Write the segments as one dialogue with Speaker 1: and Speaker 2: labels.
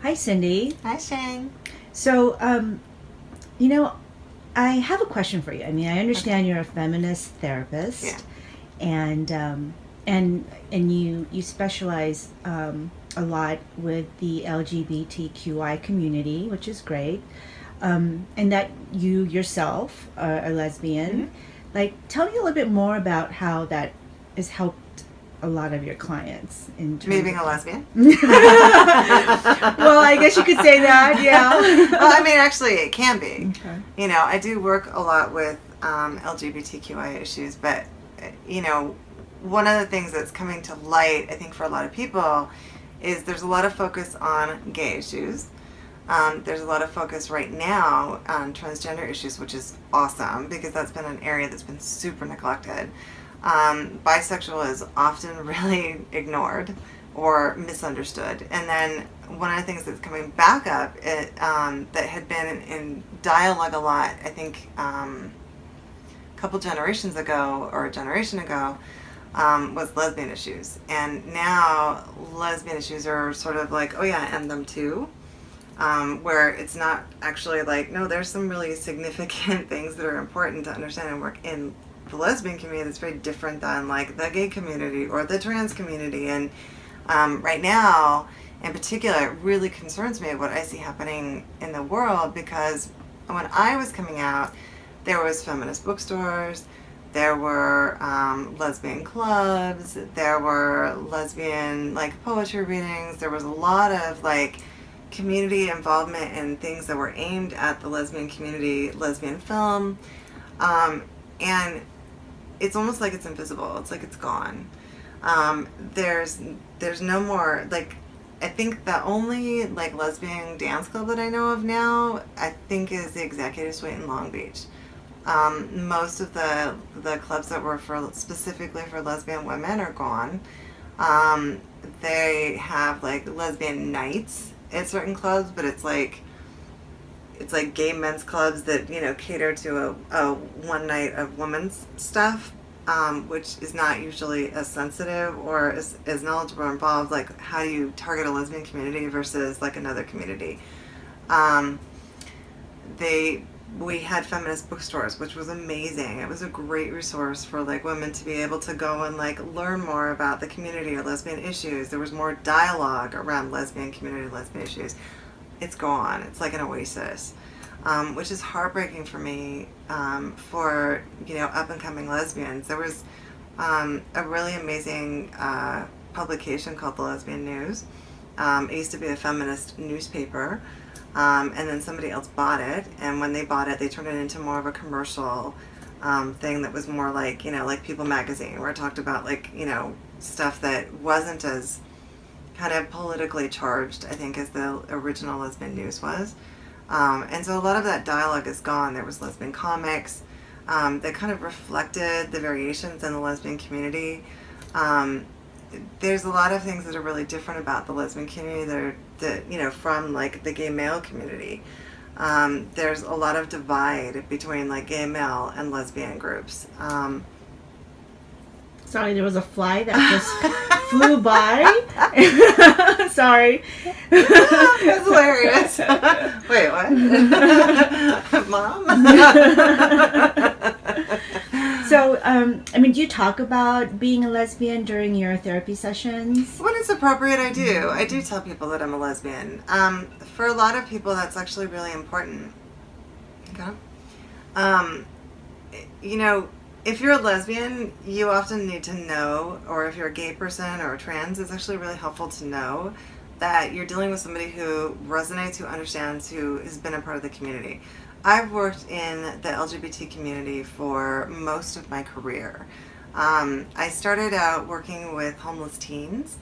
Speaker 1: Hi, Cindy.
Speaker 2: Hi, Shane.
Speaker 1: So, you know, I have a question for you. I mean, I
Speaker 2: Okay.
Speaker 1: understand you're a feminist
Speaker 2: Yeah.
Speaker 1: therapist, and and you specialize a lot with the LGBTQI community, which is great, and that you yourself are a lesbian.
Speaker 2: hmm
Speaker 1: Like, tell me a little bit more about how that has helped a lot of your clients in
Speaker 2: Me
Speaker 1: terms
Speaker 2: being
Speaker 1: of.
Speaker 2: a lesbian.
Speaker 1: Well, I guess you could say that,
Speaker 2: Well, I
Speaker 1: yeah.
Speaker 2: mean, actually, it can be.
Speaker 1: Okay.
Speaker 2: I do work a lot with LGBTQI issues, but, you know, one of the things that's coming to light, I think, for a lot of people is there's a lot of focus on gay issues. There's a lot of focus right now on transgender issues, which is awesome because that's been an area that's been super neglected. Bisexual is often really ignored or misunderstood. And then one of the things that's coming back up that had been in dialogue a lot, I think a couple generations ago or a generation ago, was lesbian issues. And now lesbian issues are sort of like, oh yeah, and them too. Where it's not actually like, no, there's some really significant things that are important to understand and work in the lesbian community that's very different than like the gay community or the trans community. And right now, in particular, it really concerns me what I see happening in the world because when I was coming out, there was feminist bookstores, there were lesbian clubs, there were lesbian like poetry readings, there was a lot of like community involvement in things that were aimed at the lesbian community, lesbian film, um, and it's almost like it's invisible. It's like it's gone. Um, there's there's no more like I think the only like lesbian dance club that I know of now I think is the Executive Suite in Long Beach. Most of the clubs that were for specifically for lesbian women are gone. Um, they have like lesbian nights at certain clubs, but it's like gay men's clubs that cater to a one night of women's stuff, which is not usually as sensitive or as knowledgeable or involved. Like how do you target a lesbian community versus like another community? Um, they we had feminist bookstores, which was amazing. It was a great resource for like women to be able to go and like learn more about the community or lesbian issues. There was more dialogue around lesbian community, lesbian issues. It's gone. It's like an oasis, which is heartbreaking for me. For up and coming lesbians, there was a really amazing publication called the Lesbian News. It used to be a feminist newspaper, and then somebody else bought it. And when they bought it, they turned it into more of a commercial thing that was more like like People Magazine, where it talked about like stuff that wasn't as kind of politically charged, I think, as the original Lesbian News was. And so a lot of that dialogue is gone. There was lesbian comics that kind of reflected the variations in the lesbian community. Um, there's a lot of things that are really different about the lesbian community that from like the gay male community. There's a lot of divide between like gay male and lesbian groups.
Speaker 1: Sorry, there was a fly that just flew by. Sorry.
Speaker 2: That's hilarious. Wait, what? Mom?
Speaker 1: So, I mean, do you talk about being a lesbian during your therapy sessions?
Speaker 2: When it's appropriate, I do. I do tell people that I'm a lesbian. For a lot of people, that's actually really important. Okay. Um, you know, if you're a lesbian, you often need to know, or if you're a gay person or a trans, it's actually really helpful to know that you're dealing with somebody who resonates, who understands, who has been a part of the community. I've worked in the LGBT community for most of my career. I started out working with homeless teens,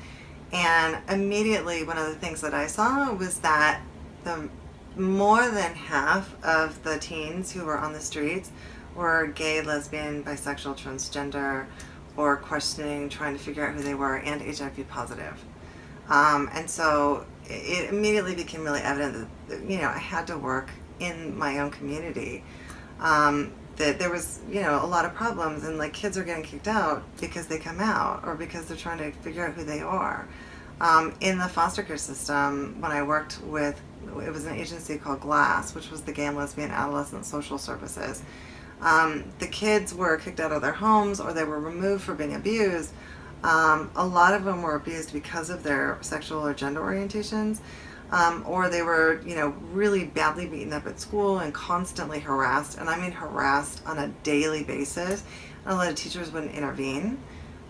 Speaker 2: and immediately one of the things that I saw was that the more than half of the teens who were on the streets were gay, lesbian, bisexual, transgender, or questioning, trying to figure out who they were, and HIV positive. And so it immediately became really evident that I had to work in my own community. That there was a lot of problems, and like kids are getting kicked out because they come out or because they're trying to figure out who they are. In the foster care system, when I worked with, it was an agency called GLASS, which was the Gay and Lesbian Adolescent Social Services. The kids were kicked out of their homes or they were removed for being abused. A lot of them were abused because of their sexual or gender orientations, or they were, really badly beaten up at school and constantly harassed. And I mean harassed on a daily basis. And a lot of teachers wouldn't intervene.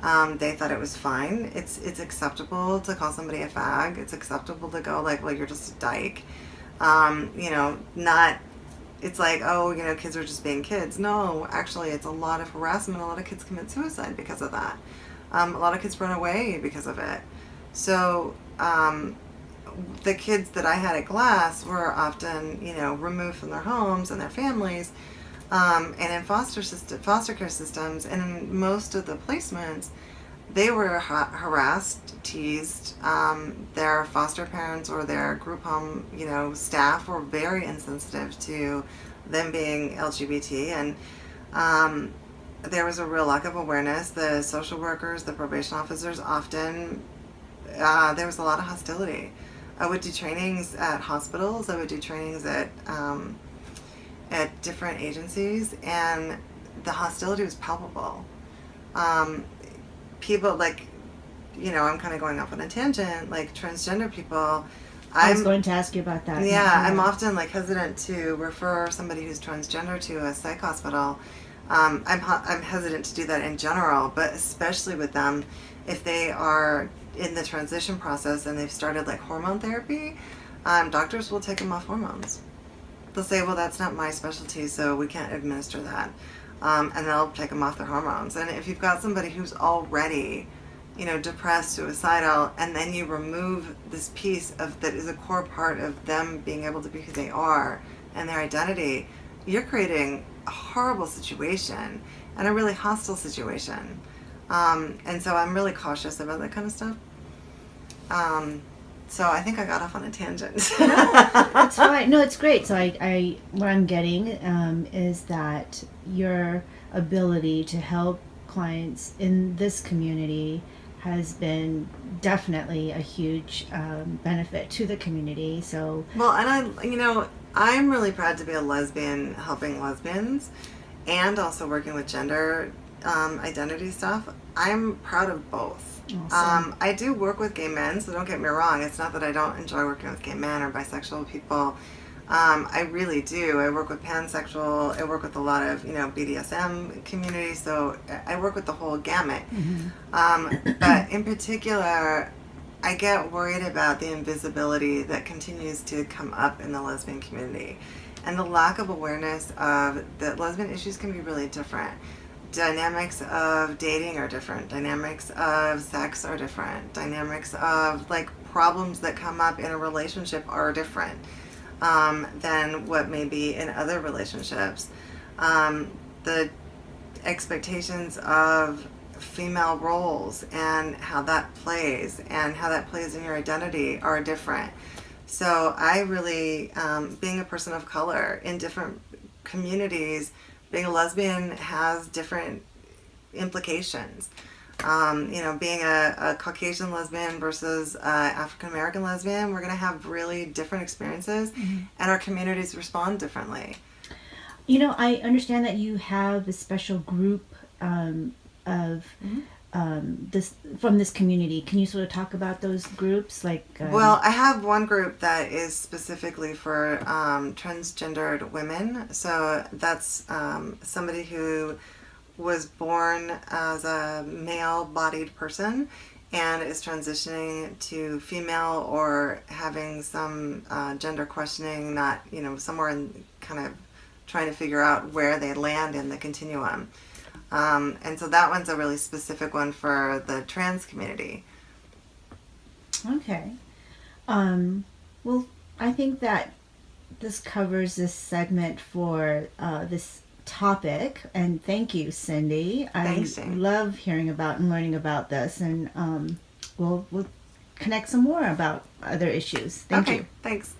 Speaker 2: They thought it was fine. It's acceptable to call somebody a fag. It's acceptable to go like, well, you're just a dyke. Not, it's like, oh, kids are just being kids. No, actually, it's a lot of harassment. A lot of kids commit suicide because of that. A lot of kids run away because of it. So the kids that I had at GLASS were often, removed from their homes and their families. And in foster care systems, and in most of the placements, they were harassed, teased. Their foster parents or their group home, staff were very insensitive to them being LGBT, and there was a real lack of awareness. The social workers, the probation officers, often there was a lot of hostility. I would do trainings at hospitals. I would do trainings at different agencies, and the hostility was palpable. People like, I'm kind of going off on a tangent, like transgender people.
Speaker 1: I was going to ask you about that.
Speaker 2: Yeah, I'm often like hesitant to refer somebody who's transgender to a psych hospital. I'm hesitant to do that in general, but especially with them, if they are in the transition process and they've started like hormone therapy, doctors will take them off hormones. They'll say, well, that's not my specialty, so we can't administer that. And they'll take them off their hormones. And if you've got somebody who's already, depressed, suicidal, and then you remove this piece of that is a core part of them being able to be who they are and their identity, you're creating a horrible situation and a really hostile situation. And so I'm really cautious about that kind of stuff. So I think I got off on a tangent.
Speaker 1: No, that's fine. No, it's great. So I what I'm getting is that your ability to help clients in this community has been definitely a huge benefit to the community. So
Speaker 2: well, and I'm really proud to be a lesbian helping lesbians, and also working with gender identity stuff. I'm proud of both. Awesome. I do work with gay men, so don't get me wrong. It's not that I don't enjoy working with gay men or bisexual people. I really do. I work with pansexual. I work with a lot of, BDSM community, so I work with the whole gamut. Mm-hmm. But in particular, I get worried about the invisibility that continues to come up in the lesbian community and the lack of awareness of that lesbian issues can be really different. Dynamics of dating are different. Dynamics of sex are different. Dynamics of problems that come up in a relationship are different than what may be in other relationships. The expectations of female roles and how that plays in your identity are different. So I really, being a person of color in different communities, being a lesbian has different implications. Being a Caucasian lesbian versus African American lesbian, we're going to have really different experiences, mm-hmm. and our communities respond differently.
Speaker 1: I understand that you have a special group of this from this community. Can you sort of talk about those groups?
Speaker 2: Well, I have one group that is specifically for transgendered women. So that's somebody who was born as a male-bodied person and is transitioning to female or having some gender questioning, not, somewhere in kind of trying to figure out where they land in the continuum. And so that one's a really specific one for the trans community.
Speaker 1: Okay. Well, I think that this covers this segment for this topic, and thank you, Cindie.
Speaker 2: Thanks,
Speaker 1: I love hearing about and learning about this, and we'll connect some more about other issues. Thank you.
Speaker 2: Thanks.